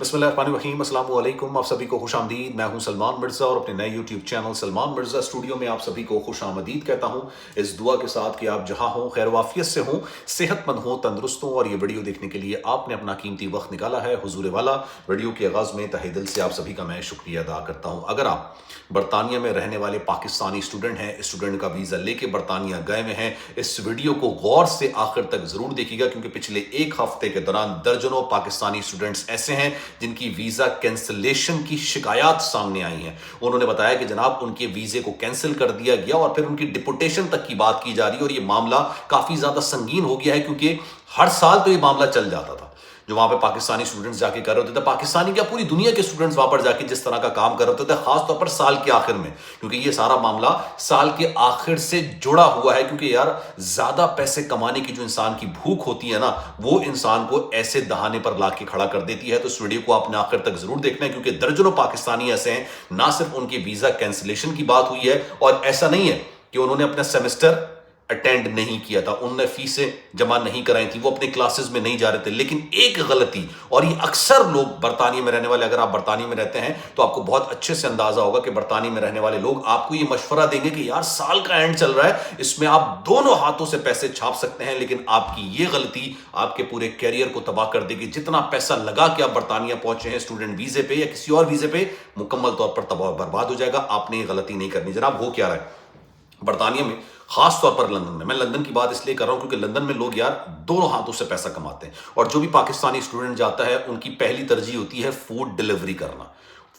بسم اللہ الرحمن الرحیم، السلام علیکم، آپ سبھی کو خوش آمدید۔ میں ہوں سلمان مرزا اور اپنے نئے YouTube channel Salman Mirza studio میں آپ سبھی کو خوش آمدید کہتا ہوں، اس دعا کے ساتھ کہ آپ جہاں ہوں خیر وافیت سے ہوں، صحت مند ہوں، تندرست ہوں۔ اور یہ ویڈیو دیکھنے کے لیے آپ نے اپنا قیمتی وقت نکالا ہے حضور والا۔ ویڈیو کے آغاز میں تہہ دل سے آپ سبھی کا میں شکریہ ادا کرتا ہوں۔ اگر آپ برطانیہ میں رہنے والے پاکستانی اسٹوڈنٹ ہیں، اسٹوڈنٹ کا ویزا لے کے برطانیہ گئے ہوئے ہیں، اس ویڈیو کو غور سے آخر تک ضرور دیکھیے گا، کیونکہ پچھلے ایک ہفتے کے دوران درجنوں پاکستانی اسٹوڈنٹس ایسے ہیں جن کی ویزا کینسلیشن کی شکایات سامنے آئی ہیں۔ انہوں نے بتایا کہ جناب ان کے ویزے کو کینسل کر دیا گیا اور پھر ان کی ڈپورٹیشن تک کی بات کی جا رہی ہے، اور یہ معاملہ کافی زیادہ سنگین ہو گیا ہے، کیونکہ ہر سال تو یہ معاملہ چل جاتا تھا جو وہاں پہ پاکستانی اسٹوڈنٹس جا کے کر رہے ہوتے تھے۔ پاکستانی کیا پوری دنیا کے اسٹوڈنٹس وہاں پر جا کے جس طرح کا کام کر رہے ہوتے تھے، خاص طور پر سال کے آخر میں، کیونکہ یہ سارا معاملہ سال کے آخر سے جڑا ہوا ہے، کیونکہ یار زیادہ پیسے کمانے کی جو انسان کی بھوک ہوتی ہے نا، وہ انسان کو ایسے دہانے پر لا کے کھڑا کر دیتی ہے۔ تو اس ویڈیو کو آپ نے آخر تک ضرور دیکھنا ہے، کیونکہ درجنوں پاکستانی ایسے ہیں، نہ صرف ان کی ویزا کینسلیشن کی بات ہوئی ہے، اور ایسا نہیں ہے کہ انہوں نے اپنا سیمسٹر اٹینڈ نہیں کیا تھا، انہوں نے فیسیں جمع نہیں کرائی تھی، وہ اپنے کلاسز میں نہیں جا رہے تھے، لیکن ایک غلطی، اور یہ اکثر لوگ برطانیہ میں رہنے والے، اگر آپ برطانیہ میں رہتے ہیں تو آپ کو بہت اچھے سے اندازہ ہوگا کہ برطانیہ میں رہنے والے لوگ آپ کو یہ مشورہ دیں گے کہ یار سال کا اینڈ چل رہا ہے، اس میں آپ دونوں ہاتھوں سے پیسے چھاپ سکتے ہیں، لیکن آپ کی یہ غلطی آپ کے پورے کیریئر کو تباہ کر دے گی۔ جتنا پیسہ لگا کے آپ برطانیہ پہنچے ہیں اسٹوڈنٹ ویزے پہ یا کسی اور ویزے پہ، مکمل طور پر تباہ برباد ہو جائے گا۔ آپ نے یہ غلطی نہیں کرنی۔ جناب ہو کیا رہا ہے برطانیہ میں، خاص طور پر لندن میں لندن کی بات اس لیے کر رہا ہوں کیونکہ لندن میں لوگ یار دونوں ہاتھوں سے پیسہ کماتے ہیں، اور جو بھی پاکستانی اسٹوڈنٹ جاتا ہے ان کی پہلی ترجیح ہوتی ہے فوڈ ڈیلیوری کرنا۔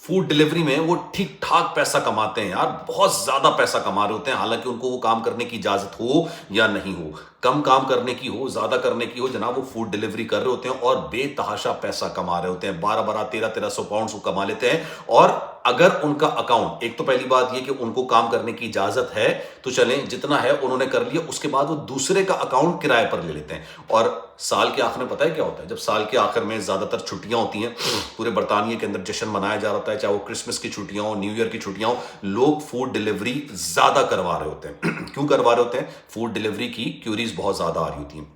فوڈ ڈیلیوری میں وہ ٹھیک ٹھاک پیسہ کماتے ہیں یار، بہت زیادہ پیسہ کما رہے ہوتے ہیں، حالانکہ ان کو وہ کام کرنے کی اجازت ہو یا نہیں ہو، کم کام کرنے کی ہو زیادہ کرنے کی ہو، جناب وہ فوڈ ڈیلیوری کر رہے ہوتے ہیں اور بے تحاشا پیسہ کما رہے ہوتے ہیں، 1300 پاؤنڈز کو کما لیتے ہیں۔ اور اگر ان کا اکاؤنٹ، ایک تو پہلی بات یہ کہ ان کو کام کرنے کی اجازت ہے تو چلیں جتنا ہے انہوں نے کر لیا، اس کے بعد وہ دوسرے کا اکاؤنٹ کرائے پر لے لیتے ہیں۔ اور سال کے آخر میں پتہ ہے کیا ہوتا ہے، جب سال کے آخر میں زیادہ تر چھٹیاں ہوتی ہیں، پورے برطانیہ کے اندر جشن منایا جا رہا ہے، چاہے وہ کرسمس کی چھٹیاں ہوں، نیو ایئر کی چھٹیاں ہوں، لوگ فوڈ ڈیلیوری زیادہ کروا رہے ہوتے ہیں۔ کیوں کروا رہے ہوتے ہیں؟ فوڈ ڈیلیوری کی کیوریز بہت زیادہ آ رہی ہوتی ہیں،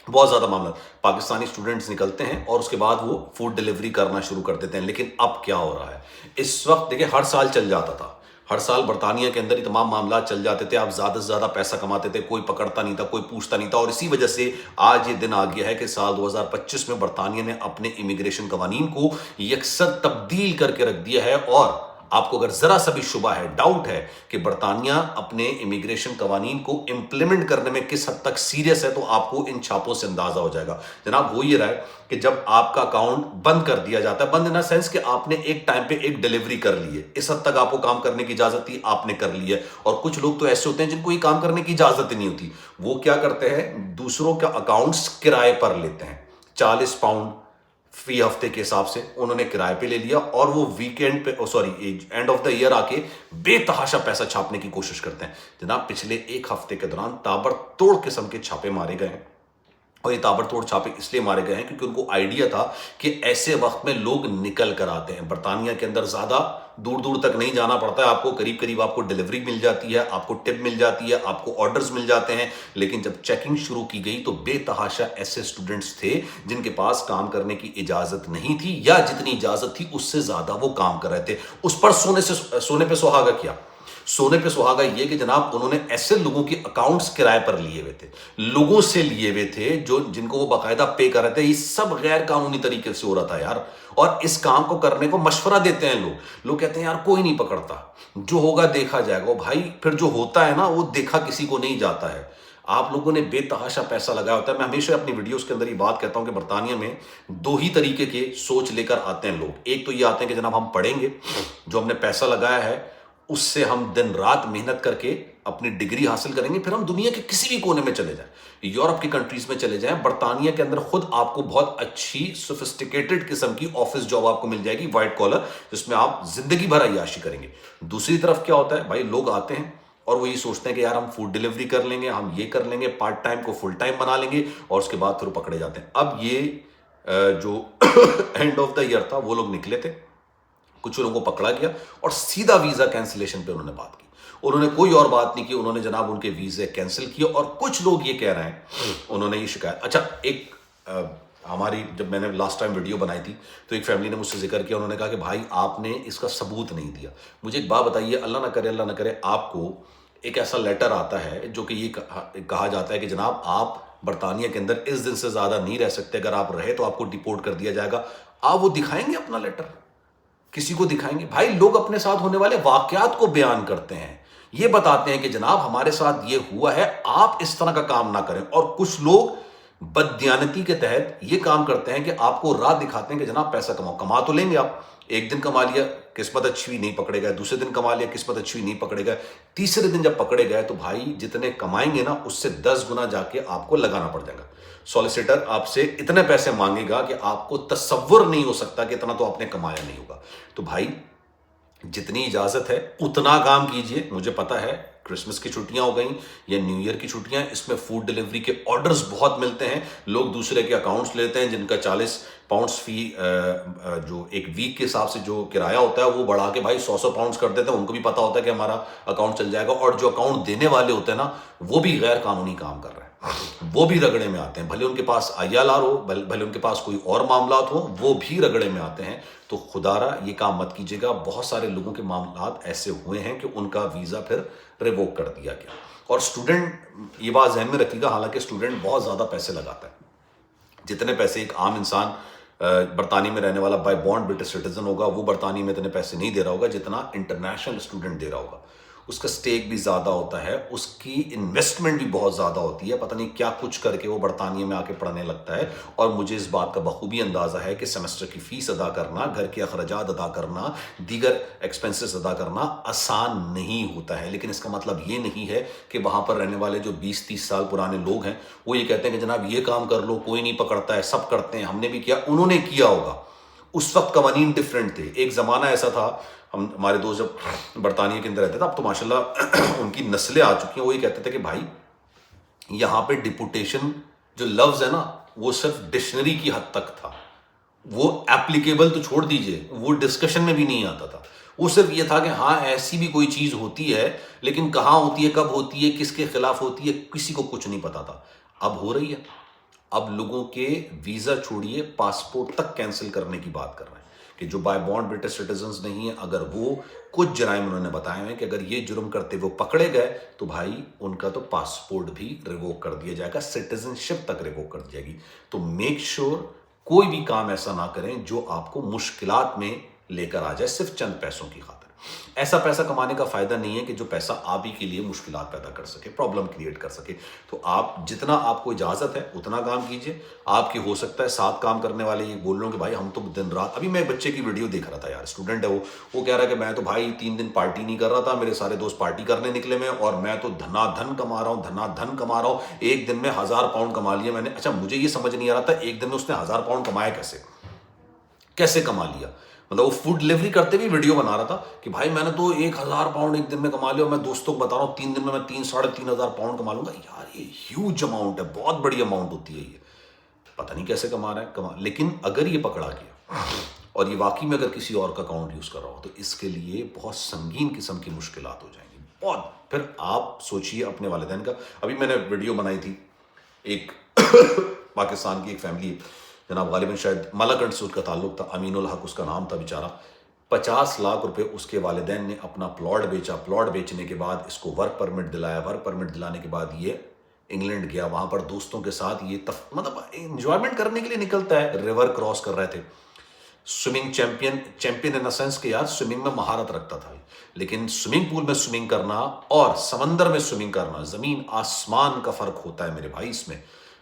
بہت زیادہ معاملہ پاکستانی اسٹوڈنٹس نکلتے ہیں اور اس کے بعد وہ فوڈ ڈیلیوری کرنا شروع کر دیتے ہیں۔ لیکن اب کیا ہو رہا ہے اس وقت؟ دیکھیں ہر سال چل جاتا تھا، ہر سال برطانیہ کے اندر یہ تمام معاملات چل جاتے تھے، آپ زیادہ سے زیادہ پیسہ کماتے تھے، کوئی پکڑتا نہیں تھا، کوئی پوچھتا نہیں تھا، اور اسی وجہ سے آج یہ دن آ گیا ہے کہ سال 2025 میں برطانیہ نے اپنے امیگریشن قوانین کو یکسر تبدیل کر کے رکھ دیا ہے۔ اور آپ کو اگر ذرا سا بھی شبہ ہے، ڈاؤٹ ہے کہ برطانیہ اپنے امیگریشن قوانین کو امپلیمنٹ کرنے میں کس حد تک سیریس ہے، تو آپ کو ان چھاپوں سے اندازہ ہو جائے گا۔ جناب ہو یہ رہا ہے کہ جب آپ کا اکاؤنٹ بند کر دیا جاتا ہے، بند ان سینس کہ آپ نے ایک ٹائم پہ ایک ڈیلیوری کر لی ہے، اس حد تک آپ کو کام کرنے کی اجازت تھی، آپ نے کر لی ہے۔ اور کچھ لوگ تو ایسے ہوتے ہیں جن کو یہ کام کرنے کی اجازت ہی نہیں ہوتی، وہ کیا کرتے ہیں، دوسروں کا اکاؤنٹس کرائے پر لیتے ہیں، 40 پاؤنڈ فی ہفتے کے حساب سے انہوں نے کرائے پہ لے لیا، اور وہ ویکینڈ پہ اینڈ آف دا ایئر آ کے بے تحاشا پیسہ چھاپنے کی کوشش کرتے ہیں۔ جناب پچھلے ایک ہفتے کے دوران تابڑ توڑ قسم کے چھاپے مارے گئے ہیں، اور یہ تابڑ توڑ چھاپے اس لیے مارے گئے ہیں کیونکہ ان کو آئیڈیا تھا کہ ایسے وقت میں لوگ نکل کر آتے ہیں۔ برطانیہ کے اندر زیادہ دور دور تک نہیں جانا پڑتا ہے، آپ کو قریب قریب آپ کو ڈیلیوری مل جاتی ہے، آپ کو ٹپ مل جاتی ہے، آپ کو آرڈرز مل جاتے ہیں۔ لیکن جب چیکنگ شروع کی گئی تو بے تحاشا ایسے اسٹوڈنٹس تھے جن کے پاس کام کرنے کی اجازت نہیں تھی، یا جتنی اجازت تھی اس سے زیادہ وہ کام کر رہے تھے۔ اس پر سونے پہ سہاگا کیا؟ سونے پہ سہاگا یہ کہ جناب انہوں نے ایسے لوگوں کے اکاؤنٹس کرائے پر لیے ہوئے تھے، لوگوں سے لیے ہوئے تھے جن کو وہ باقاعدہ پے کر رہے تھے۔ یہ سب غیر قانونی طریقے سے ہو رہا تھا یار، اور اس کام کو کرنے کو مشورہ دیتے ہیں لوگ کہتے ہیں یار کوئی نہیں پکڑتا، جو ہوگا دیکھا جائے گا۔ بھائی پھر جو ہوتا ہے نا وہ دیکھا کسی کو نہیں جاتا ہے، آپ لوگوں نے بے تحاشا پیسہ لگایا ہوتا ہے۔ میں ہمیشہ اپنی ویڈیوز کے اندر یہ بات کہتا ہوں کہ برطانیہ میں دو ہی طریقے کے سوچ لے کر آتے ہیں لوگ۔ ایک تو یہ آتے ہیں کہ جناب ہم پڑھیں گے، جو ہم نے پیسہ لگایا ہے اس سے ہم دن رات محنت کر کے اپنی ڈگری حاصل کریں گے، پھر ہم دنیا کے کسی بھی کونے میں چلے جائیں، یورپ کی کنٹریز میں چلے جائیں، برطانیہ کے اندر خود آپ کو بہت اچھی سوفسٹیکیٹڈ قسم کی آفس جاب آپ کو مل جائے گی، وائٹ کالر، جس میں آپ زندگی بھر عیاشی کریں گے۔ دوسری طرف کیا ہوتا ہے بھائی، لوگ آتے ہیں اور وہ یہ سوچتے ہیں کہ یار ہم فوڈ ڈیلیوری کر لیں گے، ہم یہ کر لیں گے، پارٹ ٹائم کو فل ٹائم بنا لیں گے، اور اس کے بعد پھر پکڑے جاتے ہیں۔ اب یہ جو اینڈ آف دا ایئر تھا وہ لوگ نکلے تھے، کچھ لوگوں کو پکڑا گیا اور سیدھا ویزا کینسلیشن پہ انہوں نے بات کی، انہوں نے کوئی اور بات نہیں کی، انہوں نے جناب ان کے ویزے کینسل کیے۔ اور کچھ لوگ یہ کہہ رہے ہیں، انہوں نے یہ شکایت، اچھا ایک ہماری جب میں نے لاسٹ ٹائم ویڈیو بنائی تھی تو ایک فیملی نے مجھ سے ذکر کیا, انہوں نے کہا کہ بھائی آپ نے اس کا ثبوت نہیں دیا. مجھے ایک بات بتائیے, اللہ نہ کرے آپ کو ایک ایسا لیٹر آتا ہے جو کہ یہ کہا جاتا ہے کہ جناب آپ برطانیہ کے اندر اس دن سے زیادہ نہیں رہ سکتے, اگر آپ رہے تو آپ کو ڈیپورٹ کر دیا جائے گا, آپ وہ دکھائیں گے اپنا لیٹر؟ کسی کو دکھائیں گے؟ بھائی لوگ اپنے ساتھ ہونے والے واقعات کو بیان کرتے ہیں, یہ بتاتے ہیں کہ جناب ہمارے ساتھ یہ ہوا ہے, آپ اس طرح کا کام نہ کریں. اور کچھ لوگ بددیانتی کے تحت یہ کام کرتے ہیں کہ آپ کو راہ دکھاتے ہیں کہ جناب پیسہ کماؤ. کما تو لیں گے آپ, ایک دن کما لیا قسمت اچھی نہیں پکڑے گئے, دوسرے دن کما لیا قسمت اچھی نہیں پکڑے گئے, تیسرے دن جب پکڑے گئے تو بھائی جتنے کمائیں گے نا اس سے 10 گنا جا کے آپ کو لگانا پڑ جائے گا. سولیسیٹر آپ سے اتنے پیسے مانگے گا کہ آپ کو تصور نہیں ہو سکتا کہ اتنا تو آپ نے کمایا نہیں ہوگا. تو بھائی جتنی اجازت ہے اتنا کام کیجئے. مجھے پتا ہے کرسمس کی چھٹیاں ہو گئیں یا نیو ایئر کی چھٹیاں, اس میں فوڈ ڈیلیوری کے آرڈرز بہت ملتے ہیں, لوگ دوسرے کے اکاؤنٹس لیتے ہیں جن کا 40 پاؤنڈس فی جو ایک ویک کے حساب سے جو کرایہ ہوتا ہے وہ بڑھا کے بھائی 100 پاؤنڈس کر دیتے ہیں. ان کو بھی پتا ہوتا ہے کہ ہمارا اکاؤنٹ چل جائے گا, اور جو اکاؤنٹ دینے والے ہوتے ہیں نا وہ بھی غیر قانونی کام کر رہے ہیں, وہ بھی رگڑے میں آتے ہیں. بھلے ان کے پاس ILR ہو, بھلے ان کے پاس کوئی اور معاملات ہو, وہ بھی رگڑے میں آتے ہیں. تو خدا را یہ کام مت کیجیے گا. بہت سارے لوگوں کے معاملات ایسے ہوئے ہیں کہ ان کا ویزا پھر ریووک کر دیا گیا. اور اسٹوڈنٹ یہ بات ذہن میں رکھیے گا, حالانکہ اسٹوڈنٹ بہت زیادہ پیسے لگاتا ہے. جتنے پیسے ایک عام انسان برطانیہ میں رہنے والا بائی بانڈ برٹش سٹیزن ہوگا وہ برطانیہ میں اتنے پیسے نہیں دے رہا ہوگا جتنا انٹرنیشنل اسٹوڈنٹ دے رہا ہوگا. اس کا سٹیک بھی زیادہ ہوتا ہے, اس کی انویسٹمنٹ بھی بہت زیادہ ہوتی ہے, پتہ نہیں کیا کچھ کر کے وہ برطانیہ میں آ کے پڑھنے لگتا ہے. اور مجھے اس بات کا بخوبی اندازہ ہے کہ سیمسٹر کی فیس ادا کرنا, گھر کے اخراجات ادا کرنا, دیگر ایکسپنسز ادا کرنا آسان نہیں ہوتا ہے. لیکن اس کا مطلب یہ نہیں ہے کہ وہاں پر رہنے والے جو 20-30 سال پرانے لوگ ہیں وہ یہ کہتے ہیں کہ جناب یہ کام کر لو, کوئی نہیں پکڑتا ہے, سب کرتے ہیں, ہم نے بھی کیا, انہوں نے کیا ہوگا. اس وقت قوانین ڈفرینٹ تھے. ایک زمانہ ایسا تھا, ہمارے دوست جب برطانیہ کے اندر رہتے تھے, اب تو ماشاءاللہ ان کی نسلیں آ چکی ہیں, وہ یہ کہتے تھے کہ بھائی یہاں پہ ڈپوٹیشن جو لفظ ہے نا وہ صرف ڈکشنری کی حد تک تھا, وہ ایپلیکیبل تو چھوڑ دیجئے, وہ ڈسکشن میں بھی نہیں آتا تھا. وہ صرف یہ تھا کہ ہاں ایسی بھی کوئی چیز ہوتی ہے, لیکن کہاں ہوتی ہے, کب ہوتی ہے, کس کے خلاف ہوتی ہے, کسی کو کچھ نہیں پتا تھا. اب ہو رہی ہے. اب لوگوں کے ویزا چھوڑیے پاسپورٹ تک کینسل کرنے کی بات کر رہے ہیں کہ جو بائی بانڈ برٹش سٹیزنز نہیں ہیں, اگر وہ کچھ جرائم انہوں نے بتائے ہیں کہ اگر یہ جرم کرتے وہ پکڑے گئے تو بھائی ان کا تو پاسپورٹ بھی ریووک کر دیا جائے گا, سٹیزن شپ تک ریووک کر دی جائے گی. تو میک شور کوئی بھی کام ایسا نہ کریں جو آپ کو مشکلات میں لے کر آ جائے صرف چند پیسوں کی خاطر. ایسا پیسہ کمانے کا فائدہ نہیں ہے کہ جو پیسہ آپ ہی کے لیے مشکلات پیدا کر سکے, پرابلم کریٹ کر سکے. تو آپ جتنا آپ کو اجازت ہے اتنا کام کیجئے. آپ کی ہو سکتا ہے ساتھ کام کرنے والے یہ بول رہے ہوں کہ بھائی ہم تو دن رات, ابھی میں بچے کی ویڈیو دیکھ رہا تھا یار, اسٹوڈنٹ ہے وہ کہہ رہا ہے کہ میں تو بھائی 3 دن پارٹی نہیں کر رہا تھا, میرے سارے دوست پارٹی کرنے نکلے میں, اور میں تو دھنا دھن کما رہا ہوں, ایک دن میں 1000 پاؤنڈ کما لیا میں نے. اچھا مجھے یہ سمجھ نہیں آ رہا تھا ایک دن میں اس نے 1000 پاؤنڈ کمایا کیسے کما لیا. مطلب وہ فوڈ ڈیلیوری کرتے بھی ویڈیو بنا رہا تھا کہ بھائی میں نے تو 1000 پاؤنڈ ایک دن میں کما لیا, اور میں دوستوں کو بتا رہا ہوں 3 دن میں 3,500 پاؤنڈ کما لوں گا. یار یہ ہیوج اماؤنٹ ہے, بہت بڑی اماؤنٹ ہوتی ہے, یہ پتہ نہیں کیسے کما رہا ہے. لیکن اگر یہ پکڑا گیا اور یہ واقعی میں اگر کسی اور کا اکاؤنٹ یوز کر رہا ہو تو اس کے لیے بہت سنگین قسم کی مشکلات ہو جائیں گی بہت. پھر آپ سوچئے اپنے والدین کا. ابھی میں نے ویڈیو بنائی تھی, ایک پاکستان کی ایک فیملی, جناب غالباً شاید ملاکنڈ سے اس کا تعلق تھا, امین الحق اس کا نام تھا بیچارہ. 50 لاکھ روپے اس کے والدین نے اپنا پلاٹ بیچا. پلاٹ بیچنے کے بعد اس کو ورک پرمٹ دلایا. ورک پرمٹ دلانے کے بعد یہ انگلینڈ گیا, وہاں پر دوستوں کے ساتھ یہ مطلب انجوائمنٹ کرنے کے لیے نکلتا ہے. ریور کراس کر رہے تھے. سوئمنگ چیمپئن ان سینس کہ یار سوئمنگ میں مہارت رکھتا تھا, لیکن سوئمنگ پول میں سوئمنگ کرنا اور سمندر میں سوئمنگ کرنا زمین آسمان کا فرق ہوتا ہے میرے بھائی اس میں.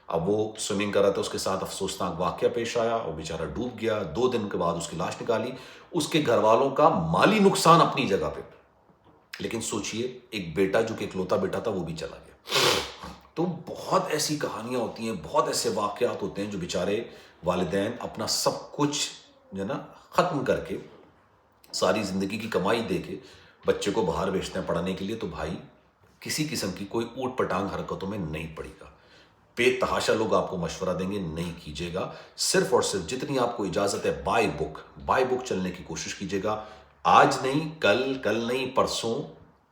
اب وہ سوئمنگ کر رہا تھا, اس کے ساتھ افسوسناک واقعہ پیش آیا, وہ بیچارہ ڈوب گیا. 2 دن کے بعد اس کی لاش نکالی. اس کے گھر والوں کا مالی نقصان اپنی جگہ پہ, لیکن سوچئے ایک بیٹا جو کہ اکلوتا بیٹا تھا وہ بھی چلا گیا. تو بہت ایسی کہانیاں ہوتی ہیں, بہت ایسے واقعات ہوتے ہیں جو بیچارے والدین اپنا سب کچھ جو ہے نا ختم کر کے, ساری زندگی کی کمائی دے کے بچے کو باہر بھیجتے ہیں پڑھنے کے لیے. تو بھائی کسی قسم کی کوئی اوٹ پٹانگ حرکتوں میں نہیں پڑے گا. بے تحاشا لوگ آپ کو مشورہ دیں گے, نہیں کیجیے گا. صرف اور صرف جتنی آپ کو اجازت ہے بائی بک چلنے کی کوشش کیجیے گا. آج نہیں کل نہیں پرسوں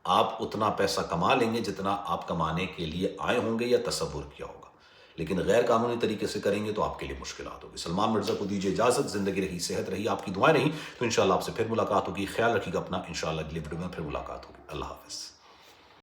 آپ اتنا پیسہ کما لیں گے جتنا آپ کمانے کے لیے آئے ہوں گے یا تصور کیا ہوگا. لیکن غیر قانونی طریقے سے کریں گے تو آپ کے لیے مشکلات ہوگی. سلمان مرزا کو دیجیے اجازت. زندگی رہی، صحت رہی، آپ کی دعائیں رہی تو انشاءاللہ آپ سے پھر ملاقات ہوگی. خیال رکھیے گا اپنا. انشاءاللہ اگلی ویڈیو میں پھر ملاقات ہوگی. اللہ حافظ.